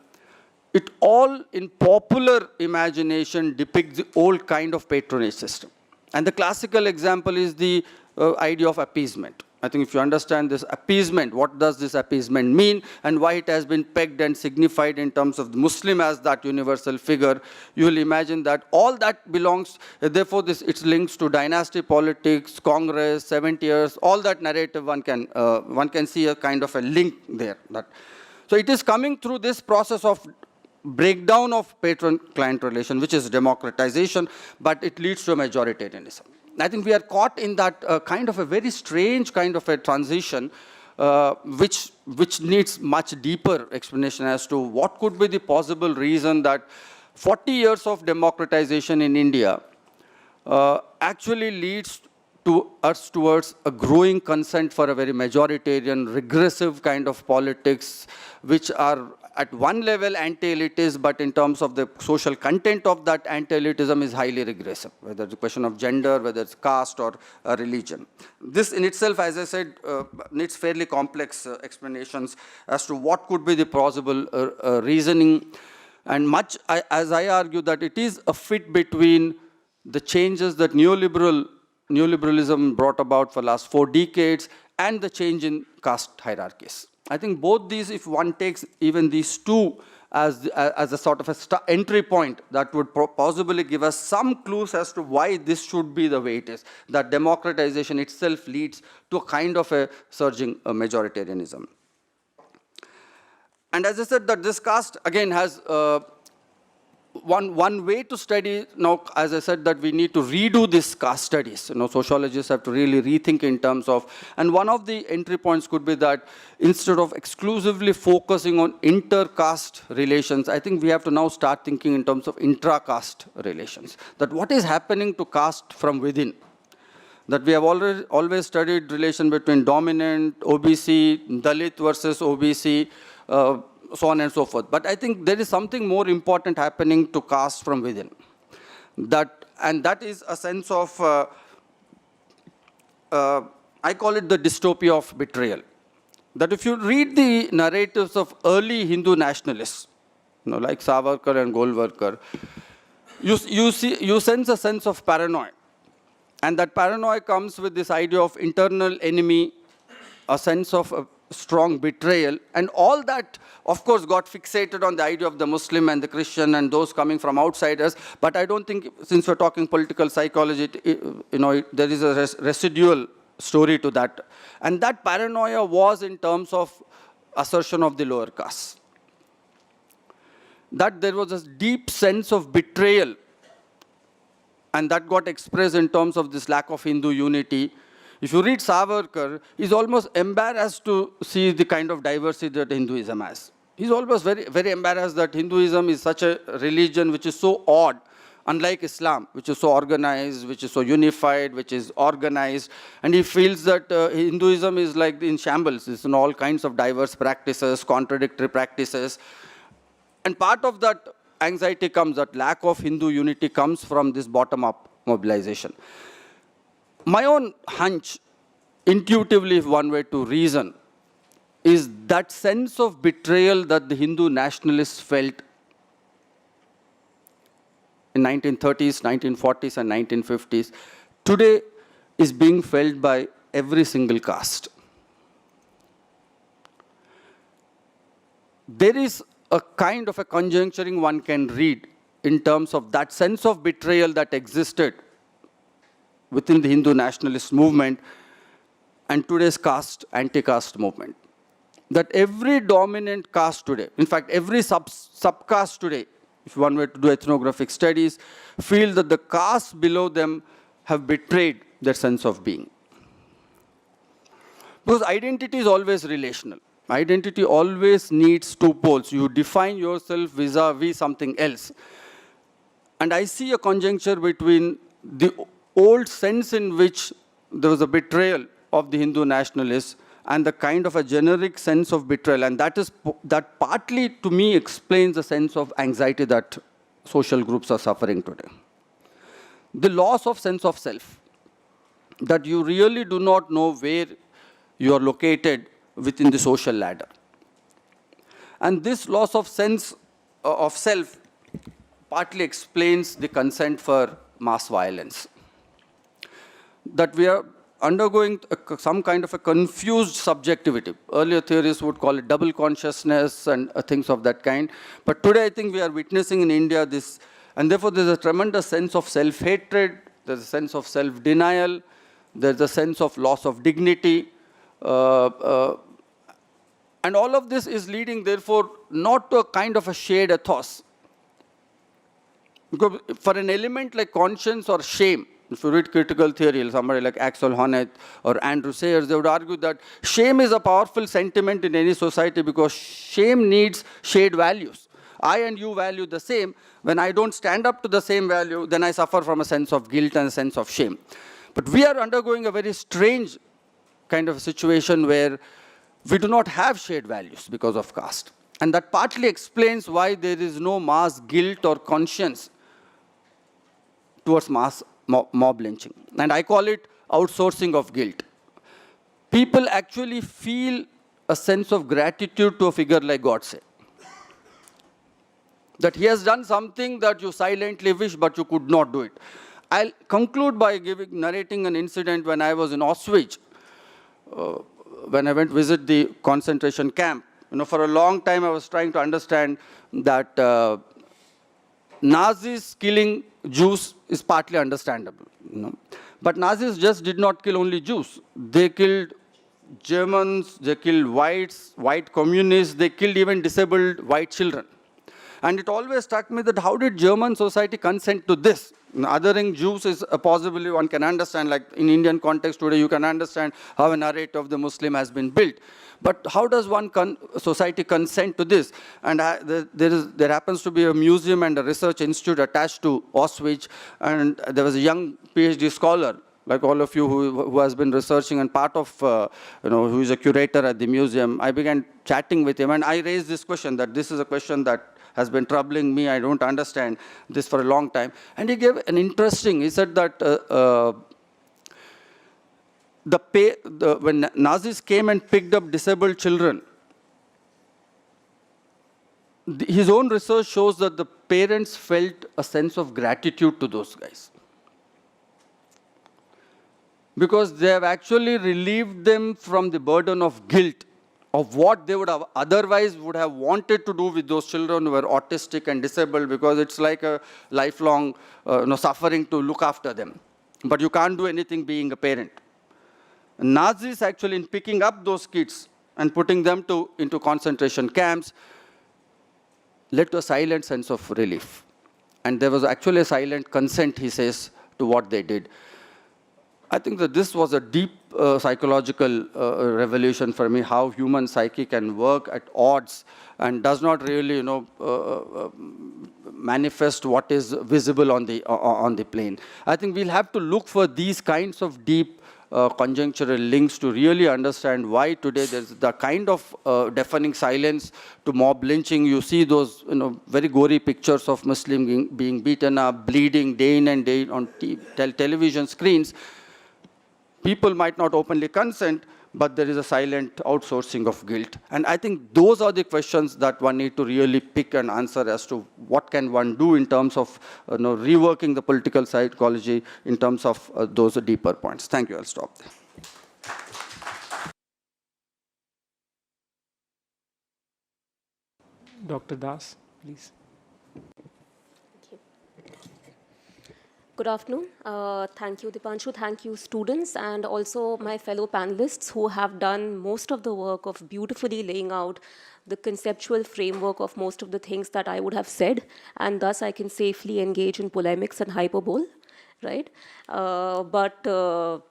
it all in popular imagination depicts the old kind of patronage system. And the classical example is the idea of appeasement. I think if you understand this appeasement, what does this appeasement mean and why it has been pegged and signified in terms of the Muslim as that universal figure, you will imagine that all that belongs, therefore it's links to dynasty politics, Congress, 70 years, all that narrative one can see a kind of a link there. So it is coming through this process of breakdown of patron-client relation, which is democratization, but it leads to a majoritarianism. I think we are caught in that kind of a very strange kind of a transition, which needs much deeper explanation as to what could be the possible reason that 40 years of democratization in India actually leads to us towards a growing consent for a very majoritarian, regressive kind of politics, which are at one level anti-elitist, but in terms of the social content of that anti-elitism is highly regressive, whether it's a question of gender, whether it's caste or religion. This in itself, as I said, needs fairly complex explanations as to what could be the plausible reasoning. And much, as I argue, that it is a fit between the changes that neoliberalism brought about for the last 4 decades and the change in caste hierarchies. I think both these, if one takes even these two as a sort of a entry point, that would possibly give us some clues as to why this should be the way it is, that democratization itself leads to a kind of a surging majoritarianism. And as I said, that this caste, again, has one way to study. Now, as I said, that we need to redo this caste studies. Sociologists have to really rethink in terms of, and one of the entry points could be that instead of exclusively focusing on inter-caste relations, I think we have to now start thinking in terms of intra-caste relations. That what is happening to caste from within? That we have always studied relation between dominant, OBC, Dalit versus OBC, so on and so forth. But I think there is something more important happening to caste from within. And that is a sense of, I call it the dystopia of betrayal. That if you read the narratives of early Hindu nationalists, like Savarkar and Golwalkar, you sense a sense of paranoia. And that paranoia comes with this idea of internal enemy, a sense of strong betrayal, and all that, of course, got fixated on the idea of the Muslim and the Christian and those coming from outsiders. But I don't think, since we're talking political psychology, there is a residual story to that. And that paranoia was in terms of assertion of the lower caste. That there was a deep sense of betrayal, and that got expressed in terms of this lack of Hindu unity. If you read Savarkar, he's almost embarrassed to see the kind of diversity that Hinduism has. He's almost very, very embarrassed that Hinduism is such a religion which is so odd, unlike Islam, which is so organized, which is so unified, which is organized. And he feels that Hinduism is like in shambles. It's in all kinds of diverse practices, contradictory practices. And part of that anxiety comes, that lack of Hindu unity comes from this bottom-up mobilization. My own hunch, intuitively, if one were to reason, is that sense of betrayal that the Hindu nationalists felt in 1930s, 1940s, and 1950s, today is being felt by every single caste. There is a kind of a conjuncturing one can read in terms of that sense of betrayal that existed within the Hindu nationalist movement and today's caste, anti-caste movement. That every dominant caste today, in fact, every subcaste today, if one were to do ethnographic studies, feel that the castes below them have betrayed their sense of being. Because identity is always relational. Identity always needs two poles. You define yourself vis-a-vis something else. And I see a conjuncture between the old sense in which there was a betrayal of the Hindu nationalists and the kind of a generic sense of betrayal. And that partly, to me, explains the sense of anxiety that social groups are suffering today. The loss of sense of self, that you really do not know where you are located within the social ladder. And this loss of sense of self partly explains the consent for mass violence. That we are undergoing some kind of a confused subjectivity. Earlier theorists would call it double consciousness and things of that kind. But today I think we are witnessing in India this, and therefore there's a tremendous sense of self-hatred, there's a sense of self-denial, there's a sense of loss of dignity. And all of this is leading, therefore, not to a kind of a shared ethos. Because for an element like conscience or shame, if you read critical theory, somebody like Axel Honneth or Andrew Sayers, they would argue that shame is a powerful sentiment in any society because shame needs shared values. I and you value the same. When I don't stand up to the same value, then I suffer from a sense of guilt and a sense of shame. But we are undergoing a very strange kind of situation where we do not have shared values because of caste. And that partly explains why there is no mass guilt or conscience towards mass mob lynching. And I call it outsourcing of guilt. People actually feel a sense of gratitude to a figure like Godse. That he has done something that you silently wish, but you could not do it. I'll conclude by narrating an incident when I was in Auschwitz, when I went to visit the concentration camp. For a long time I was trying to understand that Nazis killing Jews is partly understandable. But Nazis just did not kill only Jews. They killed Germans, they killed whites, white communists, they killed even disabled white children. And it always struck me that how did German society consent to this? Othering Jews is possibly one can understand, like in Indian context today, you can understand how a narrative of the Muslim has been built. But how does one society consent to this? And there happens to be a museum and a research institute attached to Auschwitz, and there was a young PhD scholar, like all of you who has been researching and part of, who is a curator at the museum. I began chatting with him, and I raised this question, that this is a question that has been troubling me. I don't understand this for a long time. And he gave an interesting, he said that when Nazis came and picked up disabled children, his own research shows that the parents felt a sense of gratitude to those guys. Because they have actually relieved them from the burden of guilt of what they would have otherwise would have wanted to do with those children who were autistic and disabled, because it's like a lifelong suffering to look after them. But you can't do anything being a parent. Nazis actually, in picking up those kids and putting them into concentration camps, led to a silent sense of relief. And there was actually a silent consent, he says, to what they did. I think that this was a deep psychological revolution for me, how human psyche can work at odds and does not really, manifest what is visible on the plane. I think we'll have to look for these kinds of deep conjunctural links to really understand why today there's the kind of deafening silence to mob lynching. You see those very gory pictures of Muslims being beaten up, bleeding day in and day on television screens. People might not openly consent, but there is a silent outsourcing of guilt. And I think those are the questions that one need to really pick and answer as to what can one do in terms of reworking the political psychology in terms of those deeper points. Thank you. I'll stop there. Dr. Das, please. Good afternoon. Thank you, Dipanshu. Thank you, students, and also my fellow panelists who have done most of the work of beautifully laying out the conceptual framework of most of the things that I would have said, and thus I can safely engage in polemics and hyperbole, right? But in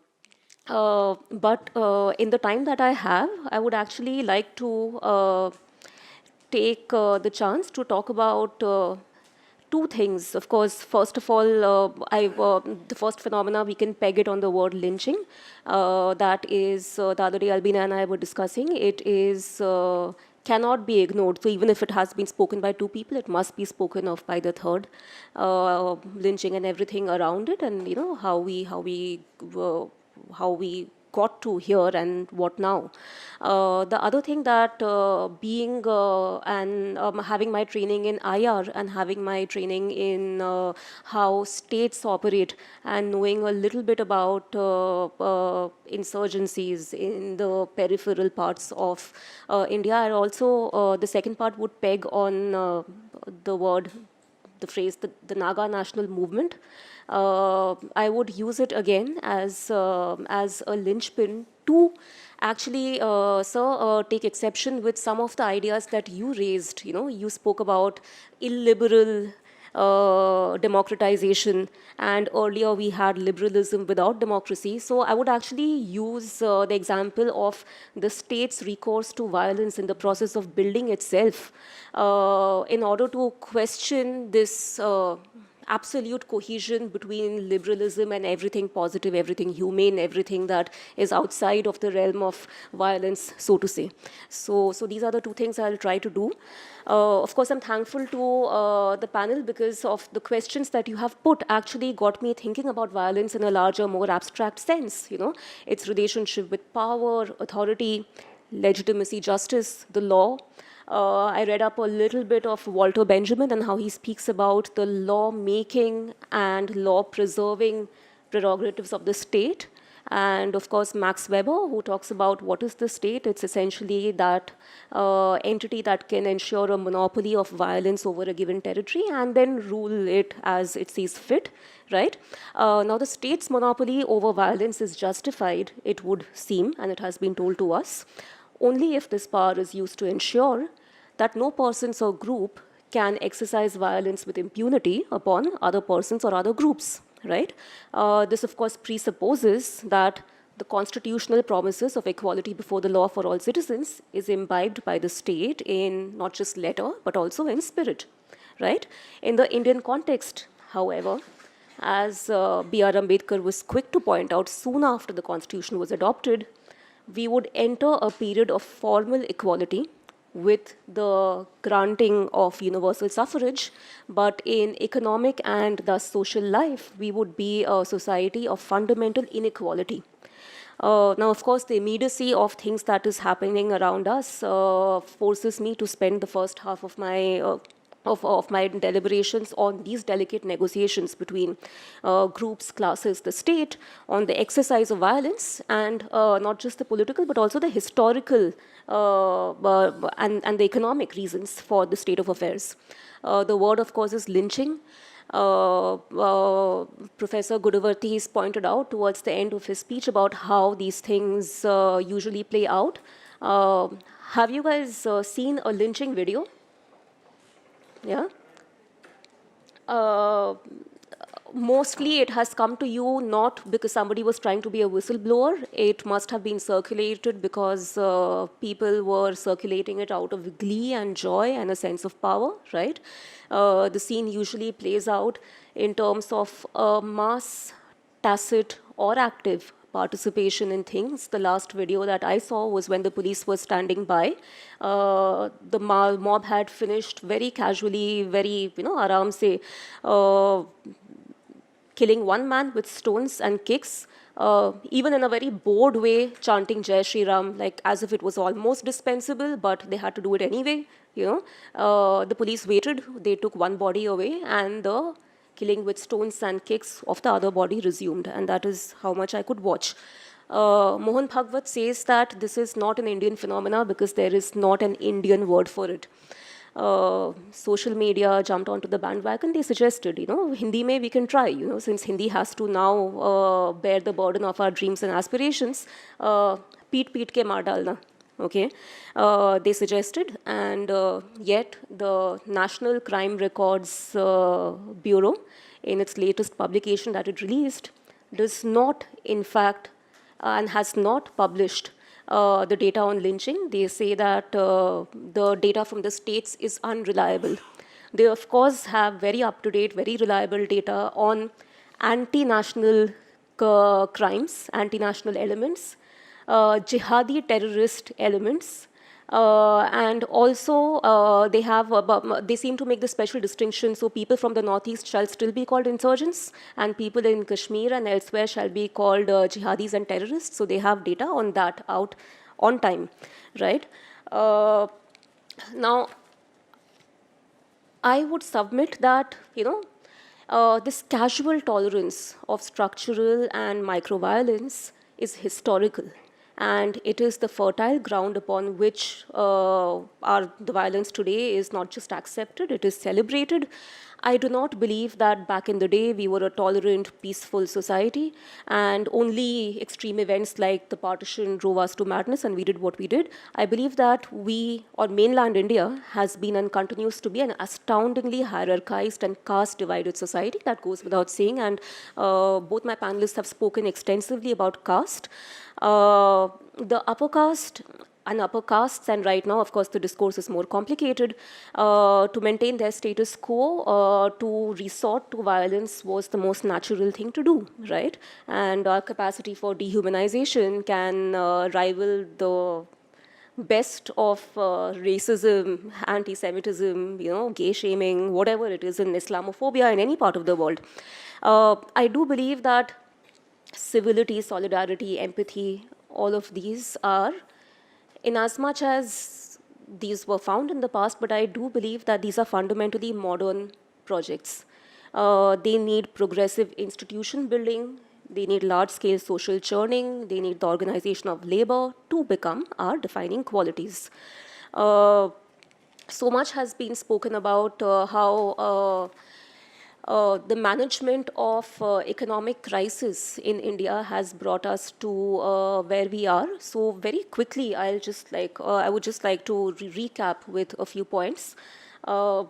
the time that I have, I would actually like to take the chance to talk about two things. Of course, first of all, the first phenomena, we can peg it on the word lynching. That is, the other day Albina and I were discussing, it is cannot be ignored. So even if it has been spoken by two people, it must be spoken of by the third. Lynching and everything around it, and how we got to here and what now. The other thing that being and having my training in IR and having my training in how states operate and knowing a little bit about insurgencies in the peripheral parts of India, and also the second part would peg on the phrase, the Naga national movement. I would use it again as a linchpin to actually, sir, take exception with some of the ideas that you raised. You know, you spoke about illiberal democratization, and earlier we had liberalism without democracy. So I would actually use the example of the state's recourse to violence in the process of building itself in order to question this absolute cohesion between liberalism and everything positive, everything humane, everything that is outside of the realm of violence, so to say. So these are the two things I'll try to do. Of course, I'm thankful to the panel because of the questions that you have put actually got me thinking about violence in a larger, more abstract sense. You know, its relationship with power, authority, legitimacy, justice, the law. I read up a little bit of Walter Benjamin and how he speaks about the law-making and law-preserving prerogatives of the state. And of course, Max Weber, who talks about what is the state. It's essentially that entity that can ensure a monopoly of violence over a given territory and then rule it as it sees fit, right? Now, the state's monopoly over violence is justified, it would seem, and it has been told to us, only if this power is used to ensure that no persons or group can exercise violence with impunity upon other persons or other groups, right? This, of course, presupposes that the constitutional promises of equality before the law for all citizens is imbibed by the state in not just letter, but also in spirit, right? In the Indian context, however, as B.R. Ambedkar was quick to point out, soon after the constitution was adopted, we would enter a period of formal equality with the granting of universal suffrage, but in economic and thus social life, we would be a society of fundamental inequality. Now, of course, the immediacy of things that is happening around us forces me to spend the first half of my of my deliberations on these delicate negotiations between groups, classes, the state, on the exercise of violence, and not just the political, but also the historical and the economic reasons for the state of affairs. The word, of course, is lynching. Professor Gudavarti has pointed out towards the end of his speech about how these things usually play out. Have you guys seen a lynching video? Yeah. Mostly it has come to you not because somebody was trying to be a whistleblower. It must have been circulated because people were circulating it out of glee and joy and a sense of power, right? The scene usually plays out in terms of mass, tacit, or active participation in things. The last video that I saw was when the police was standing by. The mob had finished very casually, very, aram se, killing one man with stones and kicks, even in a very bored way, chanting Jai Shri Ram, like as if it was almost dispensable, but they had to do it anyway. The police waited, they took one body away, and the killing with stones and kicks of the other body resumed, and that is how much I could watch. Mohan Bhagwat says that this is not an Indian phenomena because there is not an Indian word for it. Social media jumped onto the bandwagon. They suggested, Hindi mein we can try, since Hindi has to now bear the burden of our dreams and aspirations, peet ke maar dalna. Okay, they suggested, and yet the National Crime Records Bureau, in its latest publication that it released, does not, in fact, and has not published the data on lynching. They say that the data from the states is unreliable. They, of course, have very up-to-date, very reliable data on anti-national crimes, anti-national elements, jihadi terrorist elements, And also, they seem to make the special distinction. So people from the northeast shall still be called insurgents, and people in Kashmir and elsewhere shall be called jihadis and terrorists. So they have data on that out on time, right? Now, I would submit that, this casual tolerance of structural and microviolence is historical. And it is the fertile ground upon which the violence today is not just accepted, it is celebrated. I do not believe that back in the day we were a tolerant, peaceful society, and only extreme events like the partition drove us to madness and we did what we did. I believe that we, or mainland India, has been and continues to be an astoundingly hierarchized and caste-divided society. That goes without saying, and both my panelists have spoken extensively about caste. The upper caste and upper castes, and right now, of course, the discourse is more complicated, to maintain their status quo, to resort to violence was the most natural thing to do, right? And our capacity for dehumanization can rival the best of racism, anti-Semitism, gay shaming, whatever it is in Islamophobia in any part of the world. I do believe that civility, solidarity, empathy, all of these are, in as much as these were found in the past, but I do believe that these are fundamentally modern projects. They need progressive institution building, they need large-scale social churning, they need the organization of labor to become our defining qualities. So much has been spoken about how the management of economic crisis in India has brought us to where we are. So very quickly, I would just like to recap with a few points. For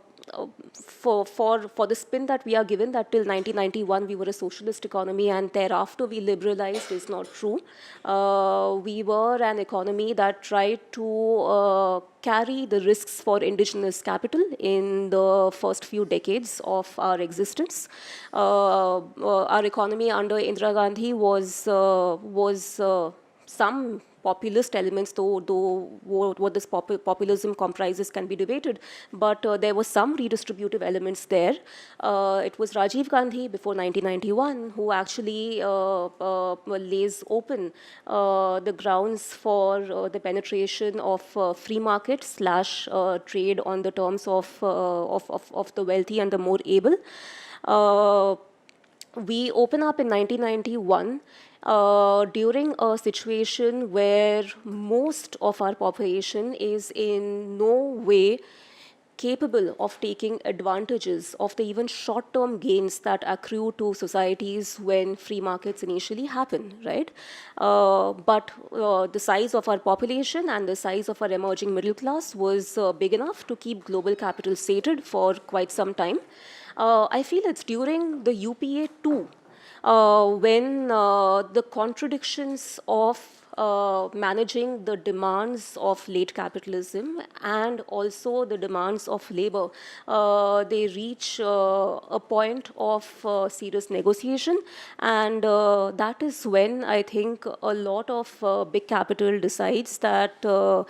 the spin that we are given that till 1991 we were a socialist economy and thereafter we liberalized is not true. We were an economy that tried to carry the risks for indigenous capital in the first few decades of our existence. Our economy under Indira Gandhi was some populist elements, though what this populism comprises can be debated, but there were some redistributive elements there. It was Rajiv Gandhi before 1991 who actually lays open the grounds for the penetration of free market / trade on the terms of the wealthy and the more able. We open up in 1991 during a situation where most of our population is in no way capable of taking advantages of the even short-term gains that accrue to societies when free markets initially happen, right? But the size of our population and the size of our emerging middle class was big enough to keep global capital sated for quite some time. I feel it's during the UPA too, when the contradictions of managing the demands of late capitalism and also the demands of labor, they reach a point of serious negotiation, and that is when I think a lot of big capital decides that to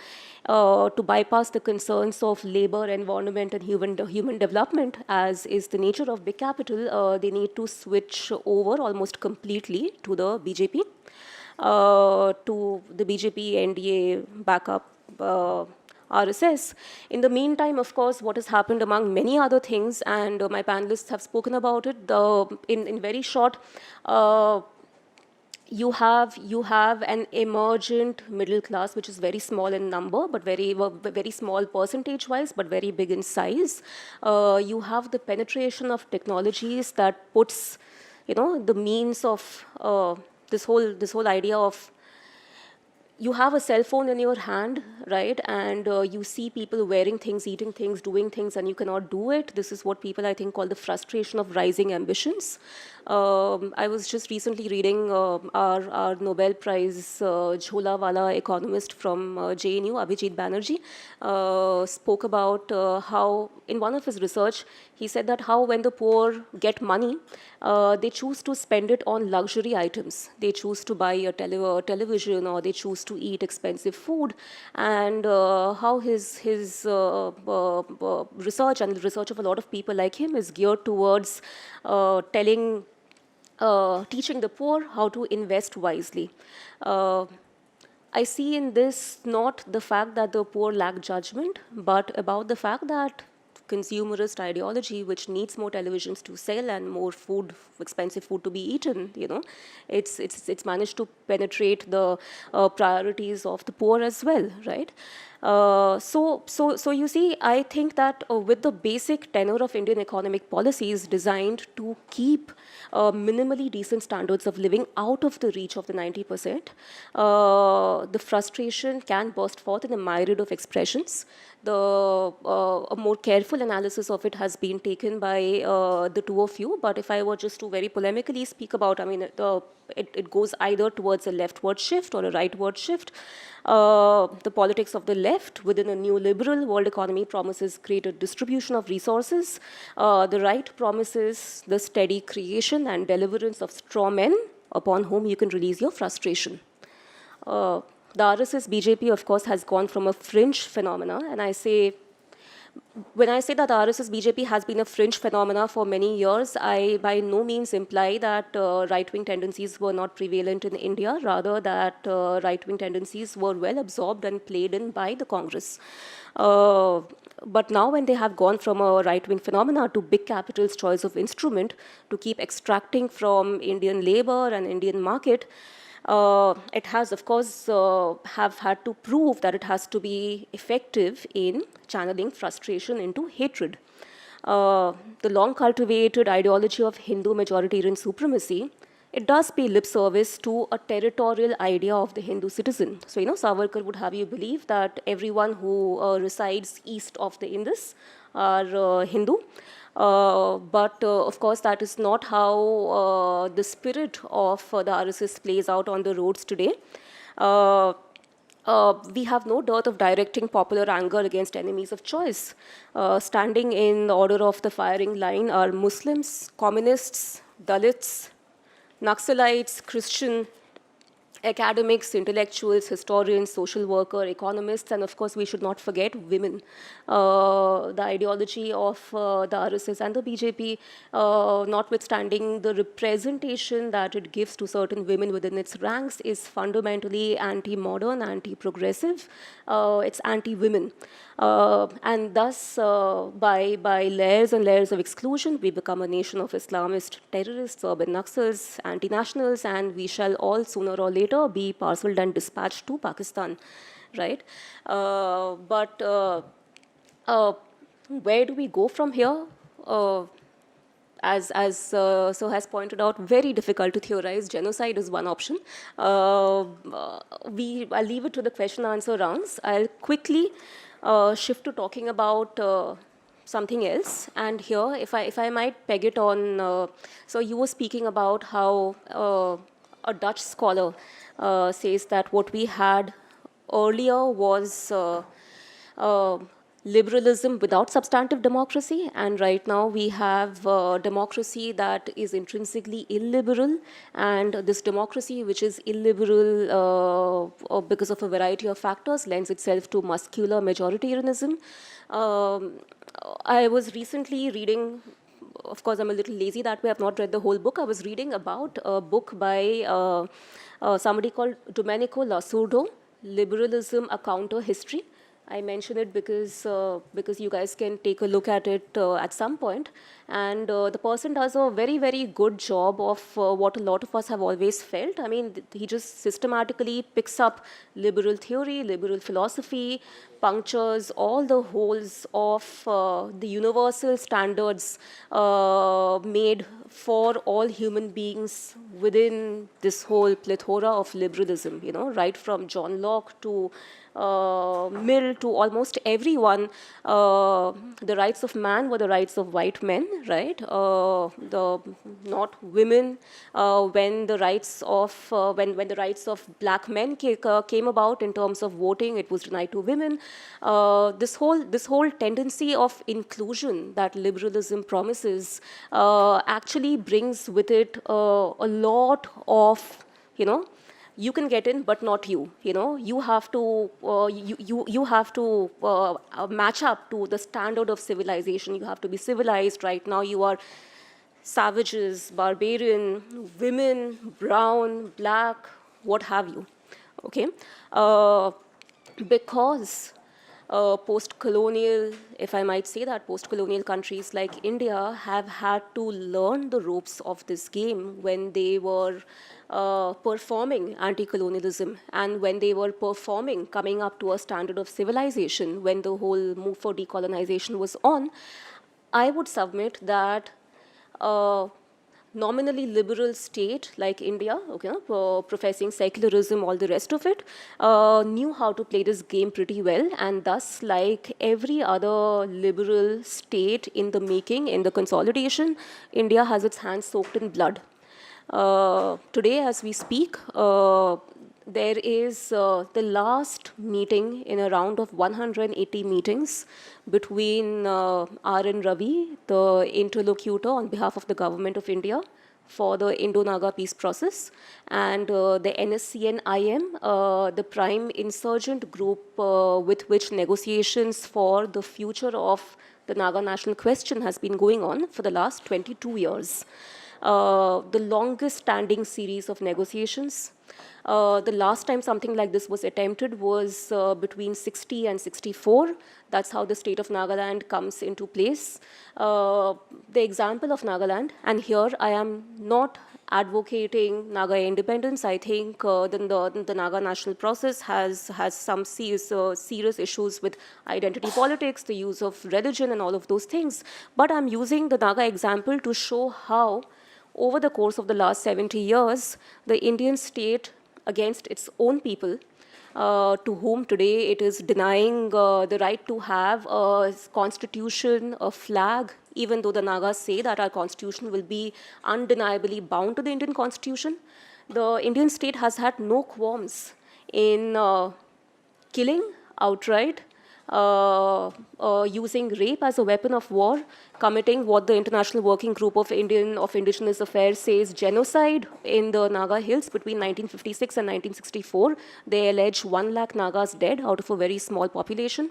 bypass the concerns of labor, environment, and human development, as is the nature of big capital, they need to switch over almost completely to the BJP, NDA backup RSS. In the meantime, of course, what has happened among many other things, and my panelists have spoken about it, in very short, you have an emergent middle class, which is very small in number, but very small percentage-wise, but very big in size. You have the penetration of technologies that puts, the means of this whole idea of you have a cell phone in your hand, right? And you see people wearing things, eating things, doing things, and you cannot do it. This is what people, I think, call the frustration of rising ambitions. I was just recently reading our Nobel Prize Jholawala economist from JNU, Abhijit Banerjee, spoke about how, in one of his research, he said that how when the poor get money, they choose to spend it on luxury items. They choose to buy a television, or they choose used to eat expensive food, and how his research and the research of a lot of people like him is geared towards teaching the poor how to invest wisely. I see in this not the fact that the poor lack judgment, but about the fact that consumerist ideology, which needs more televisions to sell and more food, expensive food to be eaten, it's managed to penetrate the priorities of the poor as well, right? So you see, I think that with the basic tenor of Indian economic policies designed to keep minimally decent standards of living out of the reach of the 90%, the frustration can burst forth in a myriad of expressions. A more careful analysis of it has been taken by the two of you, but if I were just to very polemically speak about, I mean, it goes either towards a leftward shift or a rightward shift. The politics of the left within a new liberal world economy promises greater distribution of resources. The right promises the steady creation and deliverance of straw men upon whom you can release your frustration. The RSS BJP, of course, has gone from a fringe phenomena, and when I say that the RSS BJP has been a fringe phenomena for many years, I by no means imply that right-wing tendencies were not prevalent in India, rather that right-wing tendencies were well absorbed and played in by the Congress. But now when they have gone from a right-wing phenomena to big capital's choice of instrument to keep extracting from Indian labor and Indian market, it has, of course, have had to prove that it has to be effective in channeling frustration into hatred. The long-cultivated ideology of Hindu majoritarian supremacy, it does pay lip service to a territorial idea of the Hindu citizen. So, Savarkar would have you believe that everyone who resides east of the Indus are Hindu. But of course, that is not how the spirit of the RSS plays out on the roads today. We have no dearth of directing popular anger against enemies of choice. Standing in the order of the firing line are Muslims, communists, Dalits, Naxalites, Christian, academics, intellectuals, historians, social workers, economists, and of course we should not forget women. The ideology of the RSS and the BJP, notwithstanding the representation that it gives to certain women within its ranks, is fundamentally anti-modern, anti-progressive. It's anti-women. And thus, by layers and layers of exclusion, we become a nation of Islamist terrorists, urban Naxals, anti-nationals, and we shall all sooner or later be parceled and dispatched to Pakistan, right? But where do we go from here? As so has pointed out, very difficult to theorize. Genocide is one option. I'll leave it to the question-answer rounds. I'll quickly shift to talking about something else. And here, if I might peg it on, so you were speaking about how a Dutch scholar says that what we had earlier was liberalism without substantive democracy, and right now we have democracy that is intrinsically illiberal, and this democracy, which is illiberal because of a variety of factors, lends itself to muscular majoritarianism. I was recently reading, of course I'm a little lazy that way, I've not read the whole book. I was reading about a book by somebody called Domenico Lasurdo, Liberalism, A Counter History. I mention it because you guys can take a look at it at some point. And the person does a very, very good job of what a lot of us have always felt. I mean, he just systematically picks up liberal theory, liberal philosophy, punctures all the holes of the universal standards made for all human beings within this whole plethora of liberalism, right from John Locke to Mill to almost everyone. The rights of man were the rights of white men, right? Not women. When the rights of black men came about in terms of voting, it was denied to women. This whole tendency of inclusion that liberalism promises actually brings with it a lot of you can get in, but not you. You have to match up to the standard of civilization. You have to be civilized. Right now, you are savages, barbarian, women, brown, black, what have you. Okay, because post-colonial, if I might say that, post-colonial countries like India have had to learn the ropes of this game when they were performing anti-colonialism and when they were performing coming up to a standard of civilization, when the whole move for decolonization was on. I would submit that nominally liberal state like India, okay, professing secularism, all the rest of it, knew how to play this game pretty well, and thus, like every other liberal state in the making, in the consolidation, India has its hands soaked in blood. Today, as we speak, there is the last meeting in a round of 180 meetings between R.N. Ravi, the interlocutor on behalf of the government of India for the Indo-Naga peace process, and the NSCN-IM, the prime insurgent group with which negotiations for the future of the Naga national question has been going on for the last 22 years. The longest standing series of negotiations. The last time something like this was attempted was between 60 and 64. That's how the state of Nagaland comes into place. The example of Nagaland, and here I am not advocating Naga independence. I think the Naga national process has some serious issues with identity politics, the use of religion and all of those things. But I'm using the Naga example to show how over the course of the last 70 years, the Indian state against its own people, to whom today it is denying the right to have a constitution, a flag, even though the Nagas say that our constitution will be undeniably bound to the Indian constitution. The Indian state has had no qualms in killing outright, using rape as a weapon of war, committing what the International Working Group of Indigenous Affairs says genocide in the Naga Hills between 1956 and 1964. They allege 1 lakh Nagas dead out of a very small population.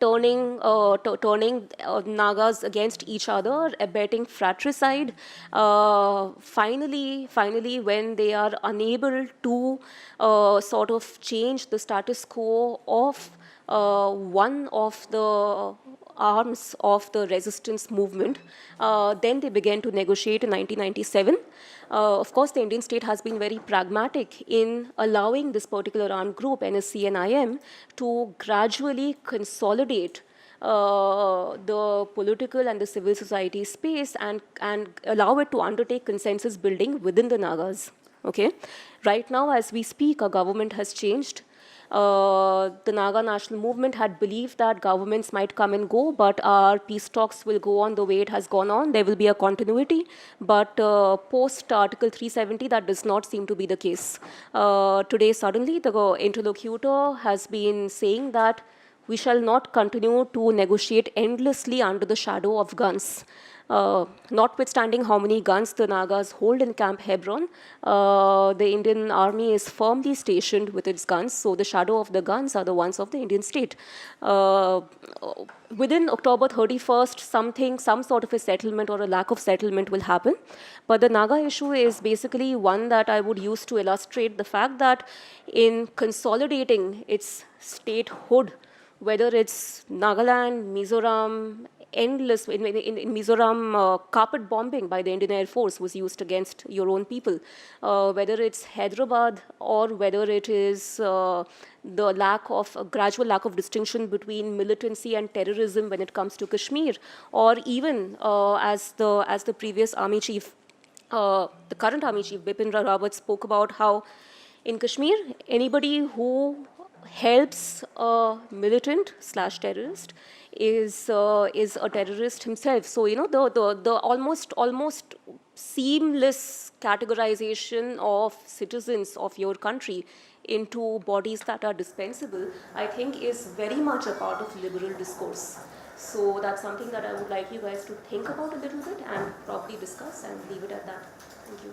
Turning Nagas against each other, abetting fratricide. Finally, when they are unable to sort of change the status quo of one of the arms of the resistance movement, then they began to negotiate in 1997. Of course, the Indian state has been very pragmatic in allowing this particular armed group, NSCN-IM, to gradually consolidate the political and the civil society space and allow it to undertake consensus building within the Nagas. Okay? Right now, as we speak, our government has changed. The Naga national movement had believed that governments might come and go, but our peace talks will go on the way it has gone on. There will be a continuity. But post Article 370, that does not seem to be the case. Today, suddenly, the interlocutor has been saying that we shall not continue to negotiate endlessly under the shadow of guns. Notwithstanding how many guns the Nagas hold in Camp Hebron, the Indian army is firmly stationed with its guns, so the shadow of the guns are the ones of the Indian state. Within October 31st, some sort of a settlement or a lack of settlement will happen. But the Naga issue is basically one that I would use to illustrate the fact that in consolidating its statehood, whether it's Nagaland, Mizoram, endless, in Mizoram, carpet bombing by the Indian Air Force was used against your own people. Whether it's Hyderabad or whether it is the gradual lack of distinction between militancy and terrorism when it comes to Kashmir, or even as the previous army chief, the current army chief, Bipin Rawat, spoke about how in Kashmir, anybody who helps a militant / terrorist is a terrorist himself. So the almost seamless categorization of citizens of your country into bodies that are dispensable, I think, is very much a part of liberal discourse. So that's something that I would like you guys to think about a little bit and probably discuss and leave it at that. Thank you.